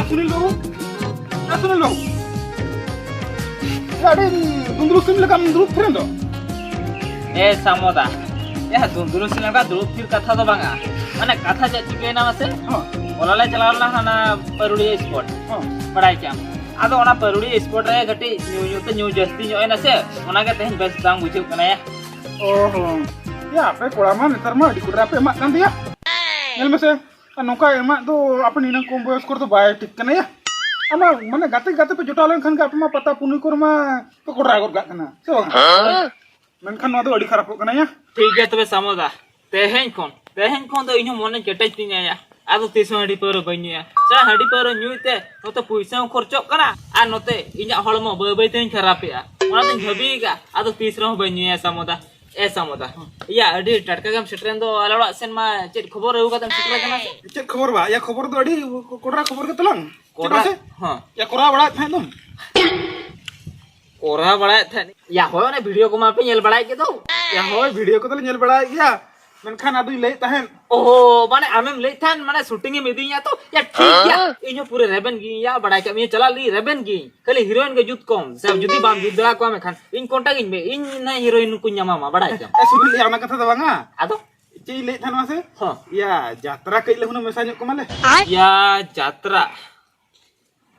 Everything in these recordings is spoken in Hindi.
सुनील बाबू या सुनील बाबू या अरे दुंदुरु सिम लगा दुरुप फिरन दो ए सामोदा या दुंदुरु सिम लगा दुरुप फिर कथा दो बांगा माने कथा चे चिकेना मासे हां ओलाले चलावला हाना परुड़ी स्पॉट हां बड़ाई क्या आदो ओना परुड़ी स्पॉट रे गटी न्यू जस्ती न्यू एना से ओना के तेहन बेस दांग बुझु कना या ओहो या पे कोड़ा मा नेतर मा डी कुडरा पे मा कान दिया नेल में से नौका एमा तो अपन इना कम बयस कर तो बाय ठीक कना या आमा माने गाते गाते पे जोटा लेन खान का आपमा पता पुनी कोरमा तो कोडरा गोर गा कना से बांग मेनखान नो दो अडी खराब कना या ठीक है तबे सामोदा तेहन कोन दो इनु मने केटै तिन्या या आदो तीस हडी पर बन्या चा हडी पर न्यूते नोते पैसा खर्चो कना आ नोते इना हळमो बय तेन खरापया ओना दिन झबीगा आदो तीस रह बन्या सामोदा ए सामोदा या अडी टटका गम सेट्रेन दो आलड़ा सेन मा चेत खबर रहू कदम सेट्रे कना चेत खबर बा या खबर तो अडी कोडरा खबर के तलंग कोडरा हां या कोरा बड़ा था तुम कोरा बड़ा था या हो ने वीडियो को मा पे नेल बड़ा के दो या हो वीडियो को तो नेल बड़ा या मेनखान आदु ले तहन ओहो माने आमेम ले थान माने शूटिंग में दिया तो या ठीक या इनो पूरे रेबन गी या बड़ा के मैं चला ली रेबन गी खाली हीरोइन के जुत कम सब जुदी बाम जुद दला को में खान इन कोंटा गिन में इन ना हीरोइन को न्यामा मा बड़ा के ए सुन ले आना कथा दवांगा आदो चई ले थान वासे हां या यात्रा कइले हुन मेसाज को माले या यात्रा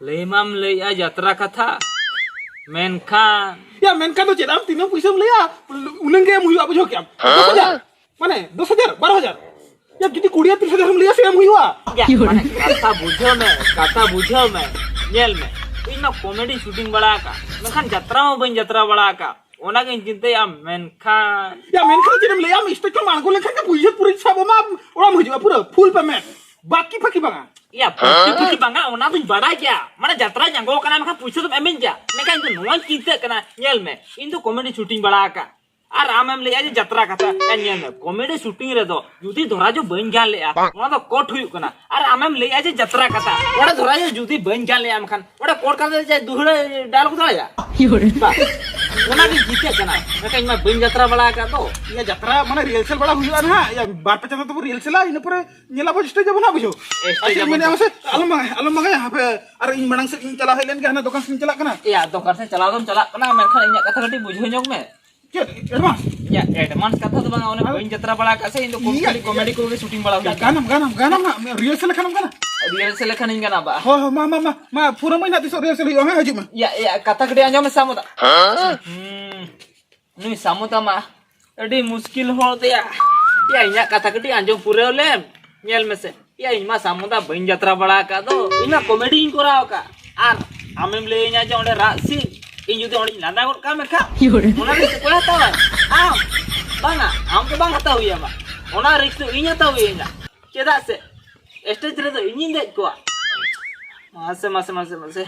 लेमाम ले या यात्रा कथा मेनखान या मेनखान तो चेदाम तीनो पैसा ले या उनंगे मुहिवा बुझो क्या 2000 माने 10000 12000 या जुदी 20-30,000 हम लिया से हम हुआ माने कथा बुझो में नेल में इना कॉमेडी शूटिंग बड़ा का मेनखान यात्रा में बन यात्रा बड़ा का ओना के चिंते या मेनखान चिरम ले हम स्टेज पे मांगो लेखा के पैसा पूरी सब मा ओरा मुहिवा पूरा फुल पेमेंट बाकी फकी बंगा या फकी बंगा ओना तुम बड़ा क्या माने यात्रा जंगो कना में पैसा तो एमेन जा मेनखान तो नोन चिंते कना नेल में इन तो कॉमेडी शूटिंग बड़ा का और आमेम ले आज यात्रा कथा एनियल में कॉमेडी शूटिंग रे दो जुदी धरा जो बन जान ले ओना तो कोट हुई कना और आमेम ले आज यात्रा कथा ओडा धरा जो जुदी बन जान ले आमखान ओडा कोट का दे दुहड़े डायलॉग दला या ओना की जीते कना मेका इन बन यात्रा बड़ा का तो या यात्रा माने रिहर्सल बड़ा हुआ ना या बार पे चलता तो रिहर्सल इन पर नेला बो स्टेज बना बुझो स्टेज में हमसे अलम मगा यहां पे अरे इन मणंग से इन चला हेलन के हना दुकान से चला कना या दुकान से चला कना मेनखान इन कथा कटी बुझो जोग में क्या एडवांस या एडवांस कथा तो बंगा ओने बन यात्रा बड़ा का से इन कॉमेडी को शूटिंग बड़ा हुआ गानम रिहर्सल खनम गाना रिहर्सल खनिन गाना बा हो मा पूरा महीना दिस रिहर्सल हो हजू में या कथा कटी आंजो में सामुदा नुई सामुदा मा अडी मुश्किल हो दया या इना कथा कटी आंजो पूरे ले नेल में से या इमा सामुदा बन यात्रा बड़ा का दो इना कॉमेडी इन कोराव का आर आमेम ले इना जो ओंडे रासी इन जुदी ओंडे लादा गोट का मेखा ओना रे को हतावा आम बांगा आम तो बांग हता हुई मा ओना रिक्स तो इnya हता हुई इना चेदा से स्टेज रे तो इᱧ देख को मासे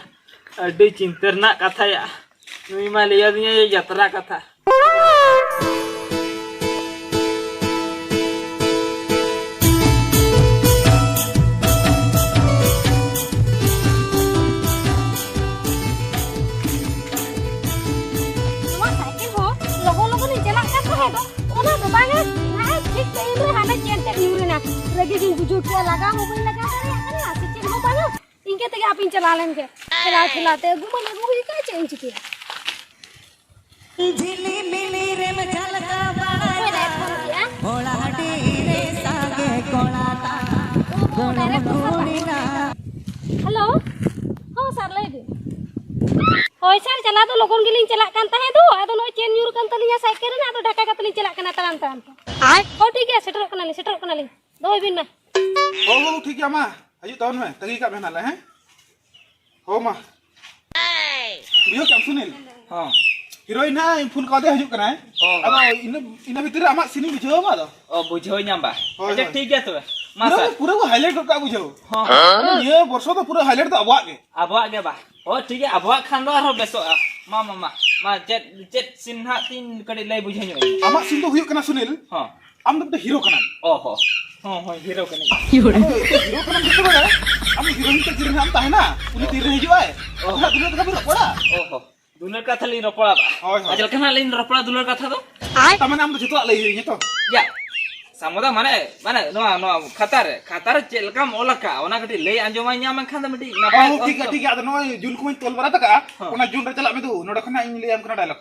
अडी चिंतरना कथा या नुई मा लिया दिया यात्रा कथा लगे दिन बुजुर्ग के लगा मोबाइल लगा करे ना से चल हो बानो इनके तक आप इन चला लेन के खिलाते घुमने घुमने का चेंज किया झिली मिली रे में झलका बाजा भोला रे सागे कोलाता गोड़ गोड़ीना हेलो हो सर ले दे होय सर चला तो लोगन गिलिंग चला कान ताहे दो आदो नो चेन यूर कान तलिया साइकिल ना तो ढाका कतली चला कना तान आय हो ठीक है सेटर कना ले दो बिन में हो ठीक है मा हजू तौन में तगी का बहना ले हैं हो मा बियो क्या सुनील हां हीरोइन ना फुल का दे हजू कना है अब इन भीतर आमा सिनी बुझो मा दो ओ बुझो न्याम बा अच्छा ठीक है तो मासा पूरा को हाईलाइट का बुझो हां ये वर्ष तो पूरा हाईलाइट तो अबवा के बा ओ ठीक है अबवा खान दो आरो बेसो मा चेट सिन्हा तीन कड़ी लय बुझाई आमा सिन तो हुयो कना सुनील हां आम तो हीरो कना ओहो हां हीरो कना हीरो कना कितो बड़ा हम हीरोइन के जिरन हम ताहे ना उनी तीर रह जवाय ओहा दुनिया का भी पड़ा ओहो दुलर कथा लिन रपड़ा बा अजल कना लिन रपड़ा दुलर कथा दो तमने हम तो जतो लई हियो तो या samuda mana no khatar chelka molaka ona kati lay anjoma nya man khanda miti napai Oh, ठीक है आदो नो जुन को तोल बरा तक ओना जुन रे चला में दो नोड खना इन ले हम कना डायलॉग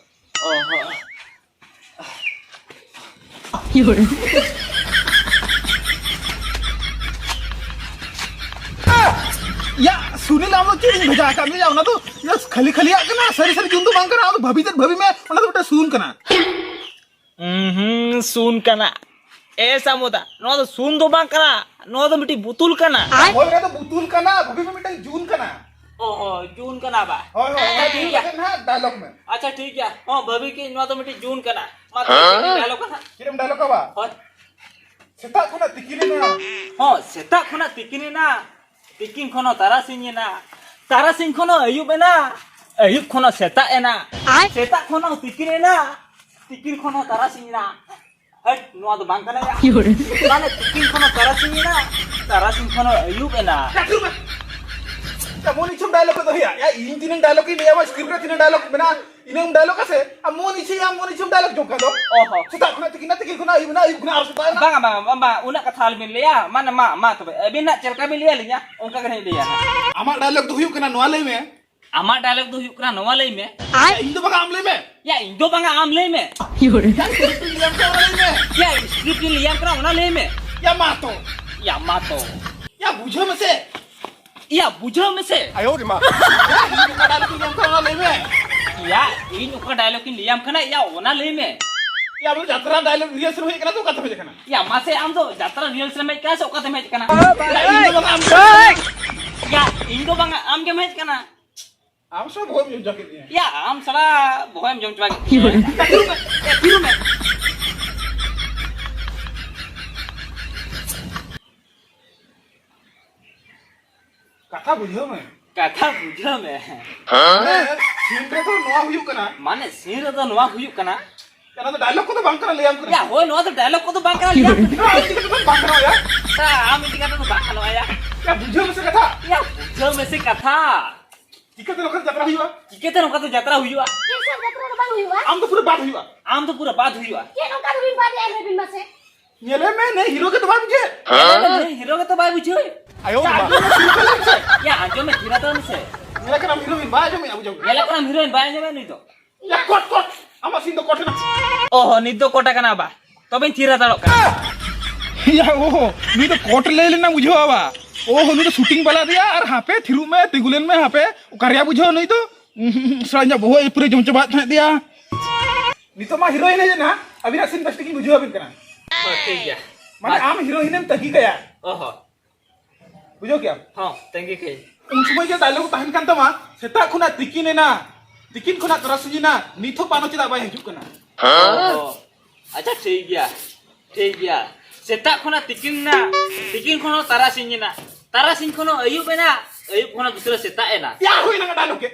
या सुनील हम लोग चीज भेजा का मिल ना तो यस खाली खाली आ ना सरी सरी जुन तो बांग कना तो भभी में ओना तो सुन कना sun kana samuda no do sun do bang kana no do miti butul kana बोल रहे तो बुतुल कना भभी में मिटा जून कना jun kana ba ठीक है ना डायलॉग में अच्छा ठीक है भभी की no do miti jun kana mat dialog kana किरम डायलॉग का बा hoy सेता खना तिकिले ना seta khona tikini na tikin khono tarasing na tarasing khono ayub na ayub khono seta ena seta khono tikini na tikin khono tarasing na hट नो तो बांग kana ya माने tikin khono tarasing na tarasing khono ayub ena Moni छम डायलॉग तो या इन तीन डायलॉग की लिया स्क्रिप्ट रे तीन डायलॉग बना इने डायलॉग का से मोनी छम डायलॉग जो का दो ओहो सुता खना तिकिन खना इबना और सुता ना bang una kathal min liya mana ma to abina chelka min liya linya onka kane liya आमा डायलॉग तो हुयो कना नोआ लई में ama dialog do huyuk kana nowa lay me इन तो बगा आम लई में ya indo bang am lay me Liam का लई में ya script liya kana ona lay me या मातो ya mato या बुझो में से ya bujo me se आयो रे मां का डायलॉग लियम का लई में ya ini uka dialog kin liam kana ya ona lay me या बोल यात्रा डायलॉग रिहर्सल होई कना तो का तो कना ya mase am do jatra rehearsal me ka se uka me kana इन तो बगा आम ya indo bang am ke me kana आम सब हो जाके दिए ya am sala bohem jom chwa piru me कथा बुझो में katha bujo me सीन रे तो नोआ हुयो कना mane sin re do nowa huyuk kana कना तो डायलॉग को तो बांग कना लियम कना ya hoy nowa to dialog ko to bang kana liya बांग कना या ta am ini kata to bang kana ya या बुझो में से कथा ya bujo me se katha ticket तो लोकल यात्रा हुआ kikete no kato jatra huyua ये सब जत्रा रे बांग हुआ आम तो पूरे बात हुआ am to pura baat huyua ये नो का बिन बात आए बिन मसे नेले में नहीं हीरो के तो बात मुझे hero ka to bai bujo आयो ya anjo me thira to se मेरा का नाम हीरो इन बाजो में आबू जाओ yela kana heroin bai jame ni to या कोट आमा सीन तो कोट ना oh ni do kota kana ba tobe thira talo या ओहो नी तो कोट ले लेना बुझो आवा ओहो नी तो शूटिंग वाला दिया और हापे थिरु में तिगुलेन में हापे उकारिया बुझो नहीं तो सरांजा बहु पूरे जमचबात था दिया नी तो मा हीरोइन है ना अभी ना सीन बस्टिंग बुझो अभी कना oh ठीक है माने आम हीरोइन में तगी गया oh बुझो क्या हां thank you kai उन समय के डायलॉग ताहन कान तमा सेता खुना तिकिन खुना तरसजिना निथो पानो चदा बाय हिजु कना oh acha ठीक गया seta khona tikin khono tarasing khono ayub ena ayub khono dusra seta ena या होई ना डायलॉग के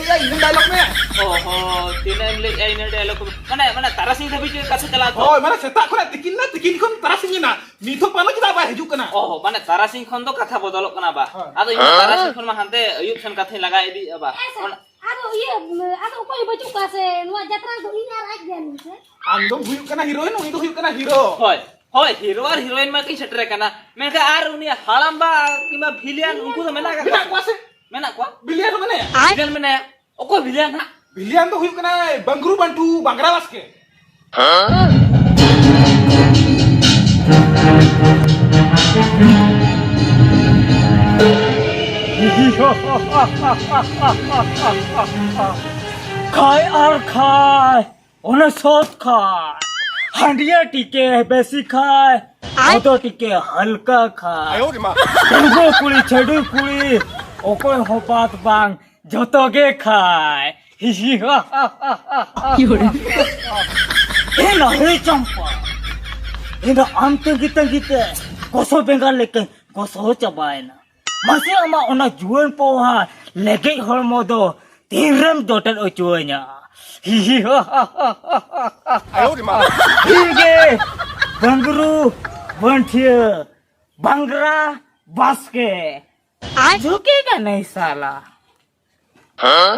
या इन डायलॉग में oho tina le ina dialog mana tarasing thabi je kasa chala to ओय माने सेता खुना तिकिन खुन तरसजिना निथो पानो चदा बाय हिजु कना oh mana tarasing khon do katha bodolok kana ba ado ina tarasing khon ma hante ayub san katha laga idi ba आदो ये आदो कोई बचू का से नो जत्रा दो इन यार आज गया से आम दो हुई कना हीरोइन उनी तो हुई कना hero hoy hero ar heroine ma kin setre kana menka ar uni halam ba kima villain unku to mena बिना ka क्वासे mena kwa बिलियन मने villain mena oko villain ha billion तो हुई कना बंगरू बंटू बांगरावास के খায় আর খায় অনেক সৎ খায় হান্ডিয়া টিকে বেশি খায় অত টিকে হালকা খায় ছেড়ু কুড়ি অকয় হপাত বাং যতগে খায় এনা হে চম্পা এনা আমতে গিতে কসো বেঙ্গাল লেকে কসো চাবায় না masih ama ona juan poha lagi hormodo tiram dotan ocuanya आयो रे मां hige bangru banthia bangra baske झुकेगा नहीं साला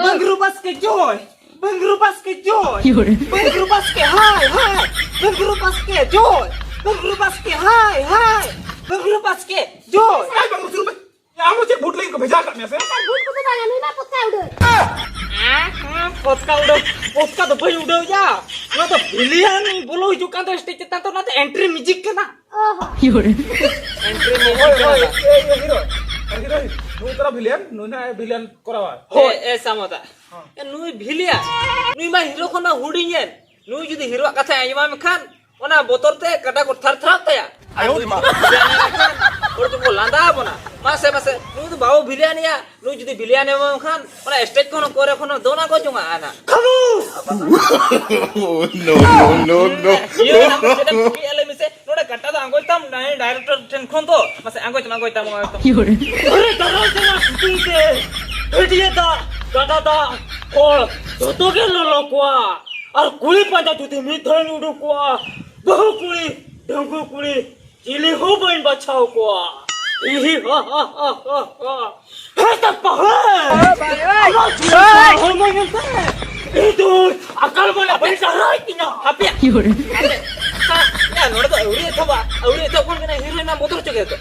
बंगरू बास्के जोय बंगरू बास्के हाय बंगरू बास्के जोय Bangru Baske, hai, hai. Bangru Baske, jo. Ay, bang rusul be. Ya amo cek boot lagi ko bheja kat me se. Sar buat ko ba nganu na pot ka udah. Potka तो भाई उड़ो या ना तो बिलियन बोलो जो का तो स्टेज ता तो ना तो एंट्री म्यूजिक का ना Oh. Entry Oy, music oy, का hero. Hero, nu tara villain, nu na villain korawa. हो ऐसा मत ए नुई भिलिया नुई मा हीरो खना हुडियन नुई जुदी हीरो कथा आयमा में खान ओना बोतर ते कटा को थर थर तया Ayo di ma. और तुमको लांदा बना मासे मासे नुई तो बाबू भिलियन या नुई जुदी भिलियन में खान ओना स्टेज को करे खनो दोना को जुंगा आना खामोश No. ये ना सेटा की एले मिसे नोडा कटा तो आंगोय तम नाइ डायरेक्टर टेन खन तो मासे आंगोय तम अरे दरो जना शूटिंग से एडिए दा दादा दा और तो के लो कोआ और कुली पंजा तुते मिथन उडु कोआ बहु कुली ढंगु कुली चिली हो बइन बचाओ कोआ इही हा हे त पहा हो मने itu akal bola bisa rakinya tapi ya nora to auri to kon kena hero na motor choke to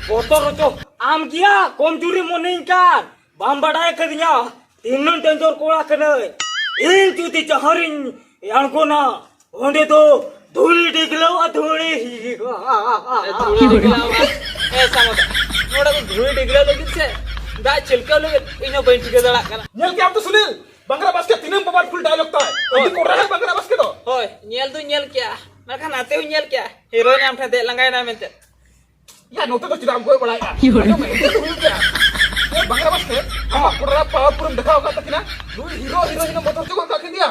motor to am gya komjuri moning kan bam badai kadinya tinun tenjor kola kena in juti jaharin yang kona onde to dhuli diglawa dhuli ऐसा मत नोड़ा तो धुई डिगला लगी से दा चिलका लगे इनो बैठ के दड़ा कना Nyel ke am to Sunil. Bangara Baske तीनों पवार फुल डायलॉग था है. अभी कोड रहा है बंगरा बास्के तो. होय nyel tu nyel क्या मैं खान आते हुए nyel क्या हीरो ने हम ठे लंगाई ना में Ya नोटे तो चिराम कोई बड़ा है. अरे मैं इधर हुई क्या? ये बंगरा बास्के. हाँ कोड रहा पावर पूरम दिखा होगा तक ना. हीरो हीरोइन मोटर चुका काके दिया.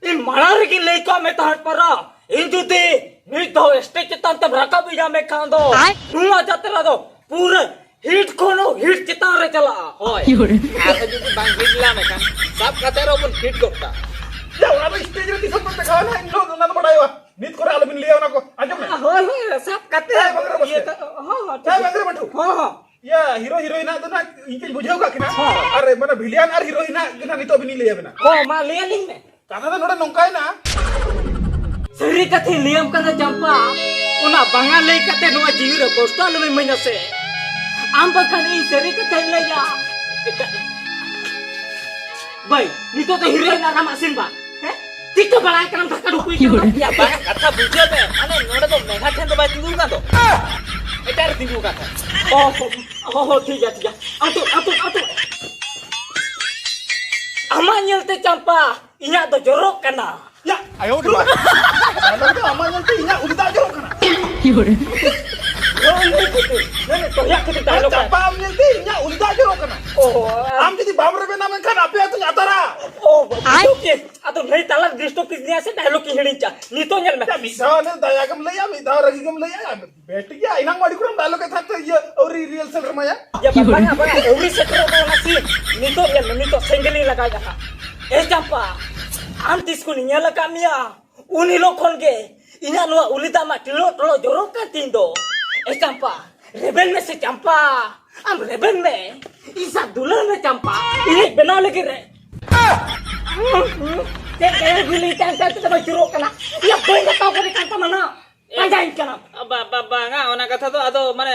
इन मरार की लेका में ताट परा इन जुते नी तो स्टेज तंत रका बिजा में खांदो नुआ जतरा दो पूरे हिट कोनो हिट चितारे चला होय आके जुदी बांग हिटला में खान सब कतेरो अपन हिट गोटा Ya उन्हें तो स्टेज में दिखा पड़ता खाना इन लोग ना तो बड़ा है वा. नीत करे आलमिन लिया उन्हें को. आजम ने. होय होय सब कते ए, बंगरा बस्के. ये तो हां क्या बंगरा बंटू. हां या हीरो हीरोइन तो ना इनके बुझाओ का किना. अरे मने विलियन और हीरोइन किना नी तो भी नहीं लिया बिना. हो मा ले लिंग में Karena तो नोड़ा नौका है ना. सरी कथे नियम कना चंपा उना बंगा ले कते नुआ जीव रे पोस्टल में मइना से आम बखनी सरी कथे ले जा भाई नितो तो हीरो ना नाम असिन बा हैं तिको बड़ाई करम धक्का डुकुई या बंगा कथा बुझे में अने नोड़ा तो मेघा ठेन तो बाई तिंगु का तो एटार तिंगु का था ओ ठीक है आतो अमा nyelते चंपा इया तो jorok kana Ya, ayo di mana? Kalau itu amannya itu ingat udah jauh kan? Nenek to ya kita dialog kan. Apa amnya itu ingat udah jauh kan? Oh, Am jadi babar be namen kan apa itu nyata ra? oh, oke. Atau nahi talar disto kisnya se dialog ki hinincha. Ni to nyal me. Ya bisa nih daya gam laya, bisa ragi gam laya. Beti ya, inang madi kurang dialog itu tuh ya, ori real seller maya. Ya bapa every sector to nasi. Ni to ya ni to single लगा जा. Jampa. Am tisku nyala kamia. Uni lo konge. Ina no ulita ma tilo tolo jorok kan tindo. Jampa. Rebel में से चंपा हम रेबन में इस दुल्हन में चंपा ये बना लेके रे ते तेरे बिली चंपा तो मैं शुरू करना ये कोई ना तो करे कांता मना पंजाइन करना बाबा nga ona katha to ado mane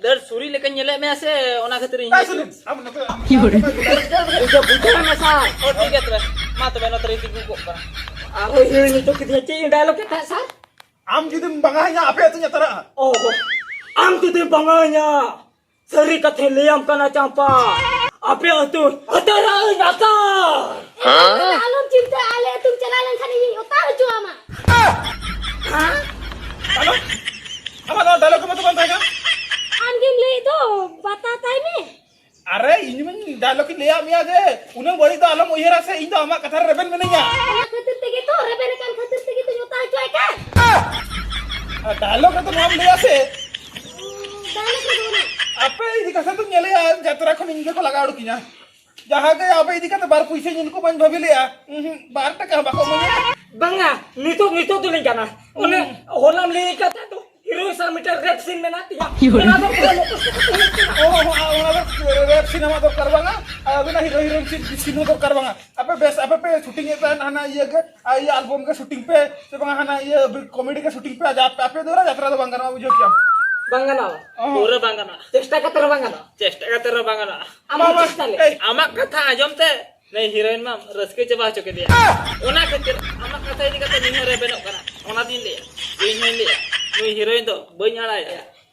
dar suri lekan nyele me ase ona khatir Eh sunin, am na ये बुझा ना सा और ठीक है तो मा तो बनो तरी तिगु को आरो ये तो किथे चे डायलॉग के था sir am jadi bangahnya apa itu nyata ra? oh am tu te banganya sari kathe liam kana champa ape atu atara nata Alum cinta ale तुम चला लन खानी उतार जो आमा Halo? Apa kalau dialog kamu tuh kan tanya? आनगिम ले तो बताता है मैं अरे ini men dialog ini liam ya deh. Unang balik tuh alam uyara se ini ama kata rebel menenya. ana खातिर ते तो रेबे kan खातिर ते तो उतार जो है का Dialog itu mau lihat se. Dialogue में ना Apa ini kasar tuh nyele ya jatra ko ninge ko laga adukinya. Jaha ke apa ini kata bar puisi nyinku ban bhabili ya. Bar tak bako menya. banga nito tu ling kana one holam le kata to hero sir मीटर रेप सीन में ना तिया রেপ সিনেমা দরকার বাঙা আবিনা হিরো হিরোইন সিন দরকার বাঙা আপে पे शूटिंग এটা হানা ইয়ে কে এই অ্যালবাম কে শুটিং पे से বাঙা হানা ইয়ে কমেডি কে শুটিং पे আপে দোরা যাত্রা তো বাঙা না বুঝো কি বাঙ্গানা পুরো বাঙ্গানা চেষ্টা করতে বাঙ্গানা আমার কথা আজমতে नहीं हीरोइन मा रस्के चबा चुके दिया ओना खातिर आमा कथा इदी कते निहे रे बेनो कना ओना दिन ले इन हेन ले नुई हीरोइन दो बई आड़ा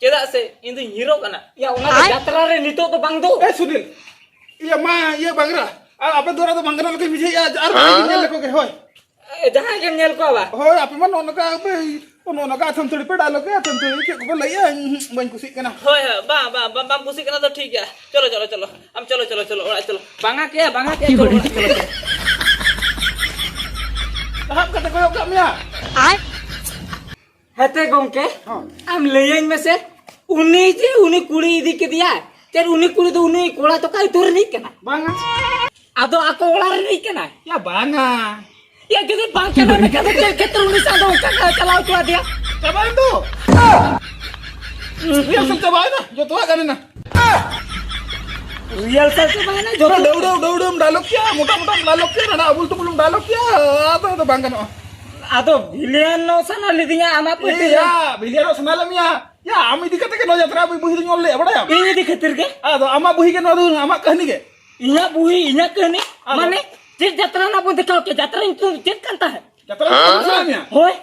चेदा से इन दो हीरो कना या ओना यात्रा रे नितो तो बांग दो ए सुनील ये मा ये बांगरा आपे दोरा तो बांगरा लगे विजय आर भाई लेको के होय जहां के नेल को बा होय आपे मन ओनका पे ओनका थमथड़ी पे डालो के थमथड़ी के को लइया बन खुशी कना होय बा खुशी कना तो ठीक है चलो हम चलो ओरा चलो बांगा के चलो आप कते कोयो कामिया हते गोंके हम लेयन में से उनी कुड़ी इदी के दिया तेर उनी कुड़ी तो उनी कोड़ा तो काई तोर नहीं कना बांगा आदो आको ओड़ा रे नहीं कना या बांगा या किसी बांग के ना कहते चल के तुम निसा दो का चलाओ तो दिया चबान दो ये सब चबाए ना जो तो गाने ना रियल से बाय ना जो दौड़ डायलॉग क्या मोटा डायलॉग क्या ना अबुल तुम डायलॉग क्या तो बांगा ना आदो विलेन नो सना लिदिया आमा पटी या बिलियरो सनालमिया या आमी दिकते के नो यात्रा बुही दो ले बड़ा इन दी खातिर के आदो आमा बुही के नो दो आमा कहनी के इना बुही इना कहनी माने जे यात्रा ना बंद दिखाओ के यात्रा इन तो चेक करता है यात्रा सनालमिया होय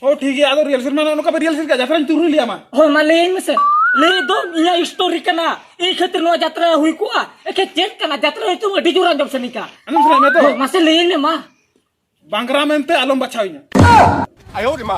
ओ ठीक है आदो रियल सिनेमा नो का रियल सिनेमा यात्रा तुरु लिया मा होय माले में से ले दो इना स्टोरी कना ए खातिर नो यात्रा हुई को एके चेक कना यात्रा तो अडी जोरा जब से निका अनम सुना मैं तो मासे ले ने मा बांगरा में ते आलम बचाइना आयो रे मा